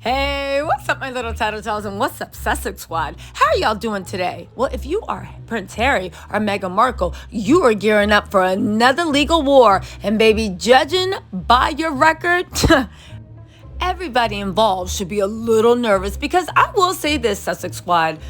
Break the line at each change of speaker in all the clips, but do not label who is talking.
Hey, what's up, my little Tattle Tells, and what's up, Sussex squad? How are y'all doing today? Well, if you are Prince Harry or Meghan Markle, you are gearing up for another legal war. And baby, judging by your record, everybody involved should be a little nervous, because I will say this, Sussex squad.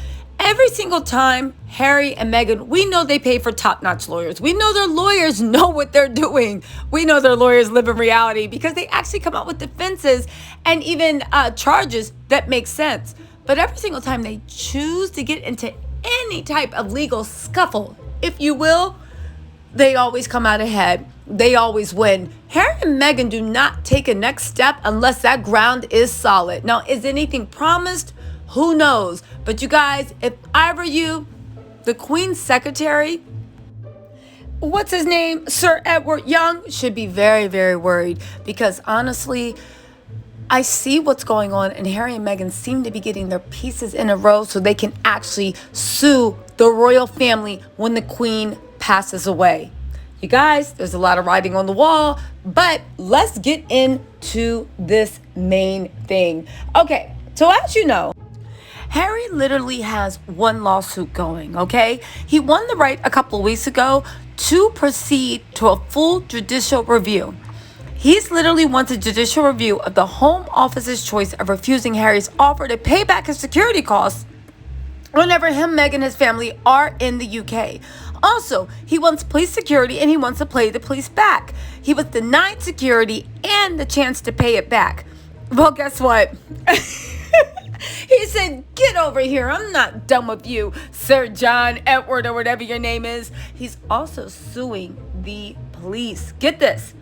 Every single time Harry and Meghan, we know they pay for top-notch lawyers. We know their lawyers know what they're doing. We know their lawyers live in reality, because they actually come out with defenses and even charges that make sense. But every single time they choose to get into any type of legal scuffle, if you will, they always come out ahead. They always win. Harry and Meghan do not take a next step unless that ground is solid. Now, is anything promised? Who knows? But you guys, if I were you, the Queen's secretary, what's his name? Sir Edward Young, should be very, very worried, because honestly, I see what's going on, and Harry and Meghan seem to be getting their pieces in a row so they can actually sue the royal family when the Queen passes away. You guys, there's a lot of writing on the wall, but let's get into this main thing. Okay, so as you know, Harry literally has one lawsuit going, okay? He won the right a couple of weeks ago to proceed to a full judicial review. He's literally wants a judicial review of the Home Office's choice of refusing Harry's offer to pay back his security costs whenever him, Meghan, and his family are in the UK. Also, he wants police security, and he wants to pay the police back. He was denied security and the chance to pay it back. Well, guess what? He said, get over here. I'm not done with you, Sir John Edward, or whatever your name is. He's also suing the police. Get this.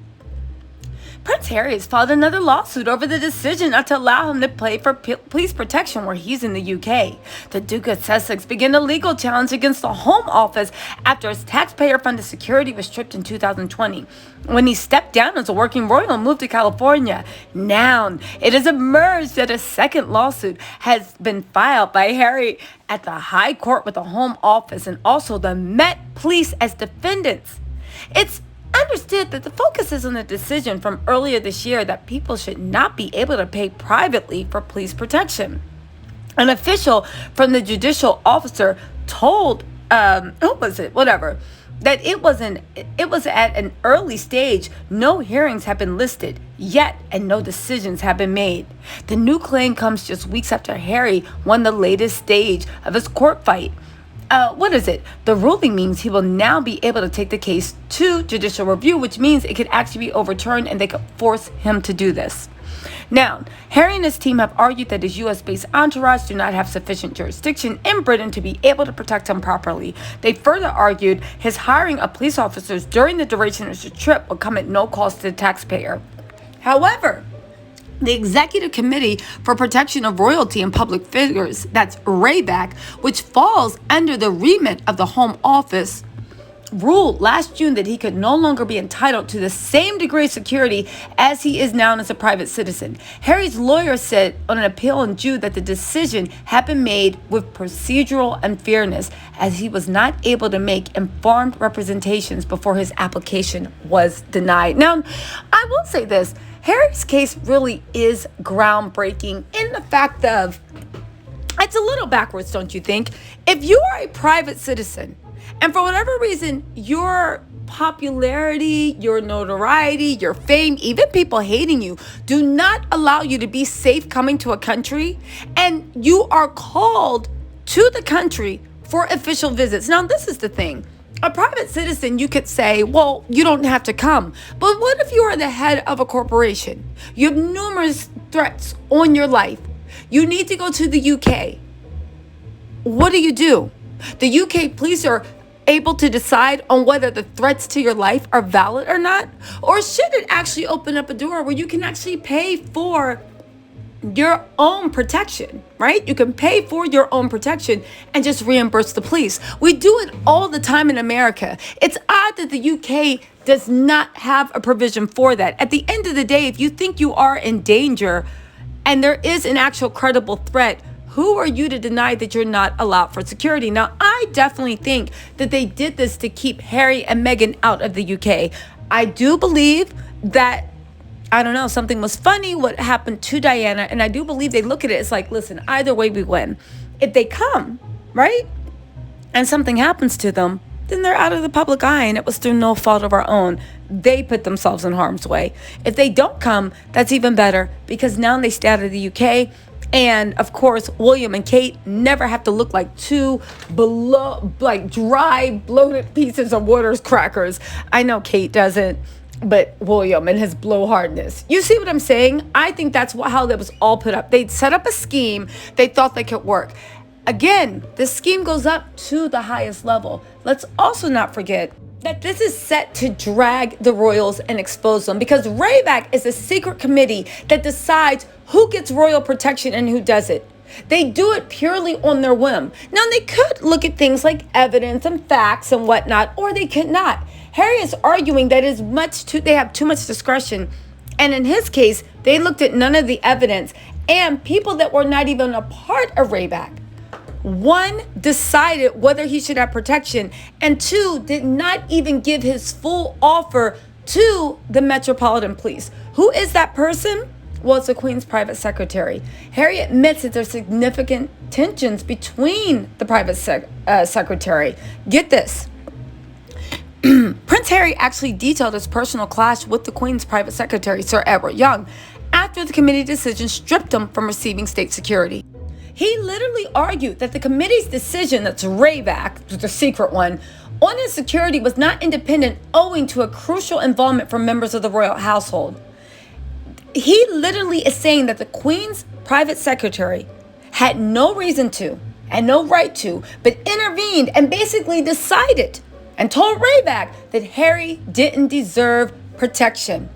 Prince Harry has filed another lawsuit over the decision not to allow him to pay for police protection where he's in the UK. The Duke of Sussex began a legal challenge against the Home Office after his taxpayer-funded security was stripped in 2020, when he stepped down as a working royal and moved to California. Now, it has emerged that a second lawsuit has been filed by Harry at the High Court with the Home Office and also the Met Police as defendants. It's understood that the focus is on the decision from earlier this year that people should not be able to pay privately for police protection. An official from the judicial officer told that it was at an early stage. No hearings have been listed yet, and no decisions have been made. The new claim comes just weeks after Harry won the latest stage of his court fight. The ruling means he will now be able to take the case to judicial review, which means it could actually be overturned and they could force him to do this. Now, Harry and his team have argued that his US-based entourage do not have sufficient jurisdiction in Britain to be able to protect him properly. They further argued his hiring of police officers during the duration of his trip would come at no cost to the taxpayer. However, the Executive Committee for Protection of Royalty and Public Figures, that's RABAC, which falls under the remit of the Home Office, ruled last June that he could no longer be entitled to the same degree of security as he is now as a private citizen. Harry's lawyer said on an appeal in June that the decision had been made with procedural unfairness, as he was not able to make informed representations before his application was denied. Now, I will say this. Harry's case really is groundbreaking in the fact of, it's a little backwards, don't you think? If you are a private citizen, and for whatever reason, your popularity, your notoriety, your fame, even people hating you, do not allow you to be safe coming to a country, and you are called to the country for official visits. Now, this is the thing. A private citizen, you could say, well, you don't have to come. But what if you are the head of a corporation? You have numerous threats on your life. You need to go to the UK. What do? The UK police are able to decide on whether the threats to your life are valid or not? Or should it actually open up a door where you can actually pay for your own protection, right? You can pay for your own protection and just reimburse the police. We do it all the time in America. It's odd that the UK does not have a provision for that. At the end of the day, if you think you are in danger and there is an actual credible threat, who are you to deny that you're not allowed for security? Now, I definitely think that they did this to keep Harry and Meghan out of the UK. I do believe that I don't know, something was funny, what happened to Diana. And I do believe they look at it, it's like, listen, either way we win. If they come, right, and something happens to them, then they're out of the public eye, and it was through no fault of our own. They put themselves in harm's way. If they don't come, that's even better, because now they stay out of the UK. And of course, William and Kate never have to look like two dry, bloated pieces of Waters crackers. I know Kate doesn't, but William and his blowhardness. You see what I'm saying? I think that's how that was all put up. They'd set up a scheme. They thought they could work. Again, this scheme goes up to the highest level. Let's also not forget that this is set to drag the royals and expose them, because Rayback is a secret committee that decides who gets royal protection and who doesn't. They do it purely on their whim. Now, they could look at things like evidence and facts and whatnot, or they could not. Harry is arguing that they have too much discretion. And in his case, they looked at none of the evidence, and people that were not even a part of Rayback. One, decided whether he should have protection, and two, did not even give his full offer to the Metropolitan Police. Who is that person? Well, it's the Queen's private secretary. Harry admits that there's significant tensions between the private secretary. Get this. Prince Harry actually detailed his personal clash with the Queen's private secretary, Sir Edward Young, after the committee decision stripped him from receiving state security. He literally argued that the committee's decision, that's Rayback, the secret one, on his security was not independent, owing to a crucial involvement from members of the royal household. He literally is saying that the Queen's private secretary had no reason to and no right to, but intervened and basically decided and told Rayback that Harry didn't deserve protection.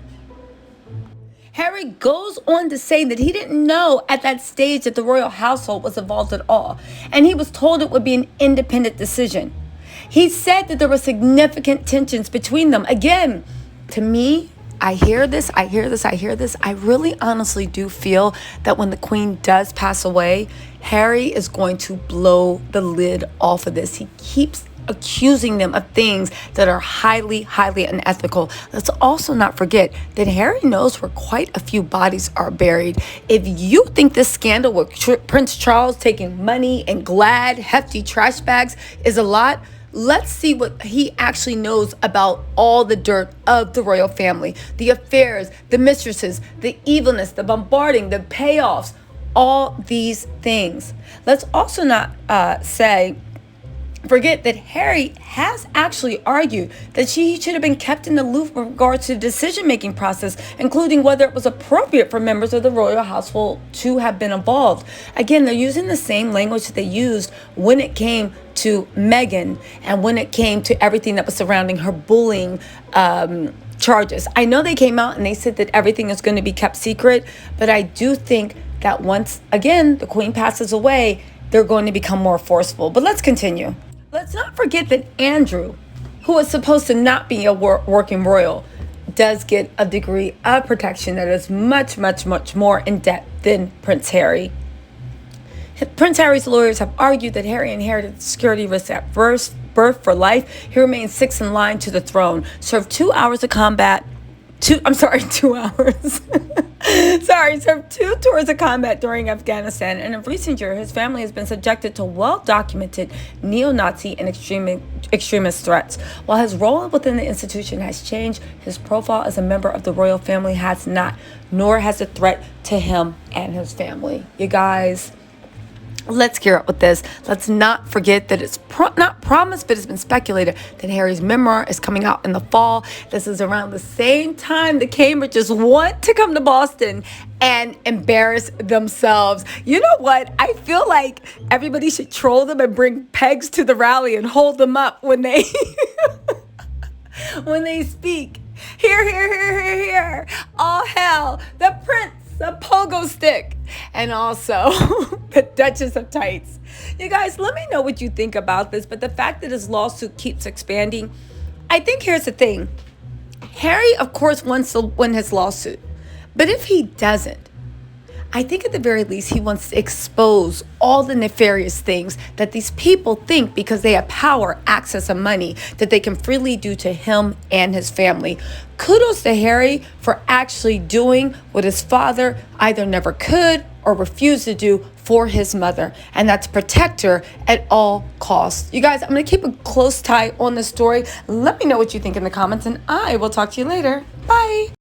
Harry goes on to say that he didn't know at that stage that the royal household was involved at all, and he was told it would be an independent decision. He said that there were significant tensions between them. Again, to me, I hear this. I really honestly do feel that when the Queen does pass away, Harry is going to blow the lid off of this. He keeps accusing them of things that are highly, highly unethical. Let's also not forget that Harry knows where quite a few bodies are buried. If you think this scandal with Prince Charles taking money and Glad hefty trash bags is a lot, let's see what he actually knows about all the dirt of the royal family, the affairs, the mistresses, the evilness, the bombarding, the payoffs, all these things. Let's also not forget that Harry has actually argued that he should have been kept in the loop with regards to the decision-making process, including whether it was appropriate for members of the royal household to have been involved. Again, they're using the same language that they used when it came to Meghan and when it came to everything that was surrounding her bullying charges. I know they came out and they said that everything is going to be kept secret, but I do think that once, again, the Queen passes away, they're going to become more forceful. But let's continue. Let's not forget that Andrew, who is supposed to not be a working royal, does get a degree of protection that is much, much, much more in depth than Prince Harry. Prince Harry's lawyers have argued that Harry inherited security risks at birth for life. He remains sixth in line to the throne, served 2 hours of combat. 2 hours. Served 2 tours of combat during Afghanistan, and in recent years, his family has been subjected to well-documented neo-Nazi and extremist threats. While his role within the institution has changed, his profile as a member of the royal family has not, nor has the threat to him and his family. You guys, let's gear up with this. Let's not forget that it's not promised, but it's been speculated that Harry's memoir is coming out in the fall. This is around the same time the Cambridges want to come to Boston and embarrass themselves. You know what? I feel like everybody should troll them and bring pegs to the rally and hold them up when they when they speak. Here. All hell, the prince, the pogo stick, and also the Duchess of Tights. You guys, let me know what you think about this, but the fact that his lawsuit keeps expanding, I think here's the thing. Harry, of course, wants to win his lawsuit, but if he doesn't, I think at the very least, he wants to expose all the nefarious things that these people think, because they have power, access, and money, that they can freely do to him and his family. Kudos to Harry for actually doing what his father either never could or refused to do for his mother, and that's protect her at all costs. You guys, I'm going to keep a close tie on this story. Let me know what you think in the comments, and I will talk to you later. Bye.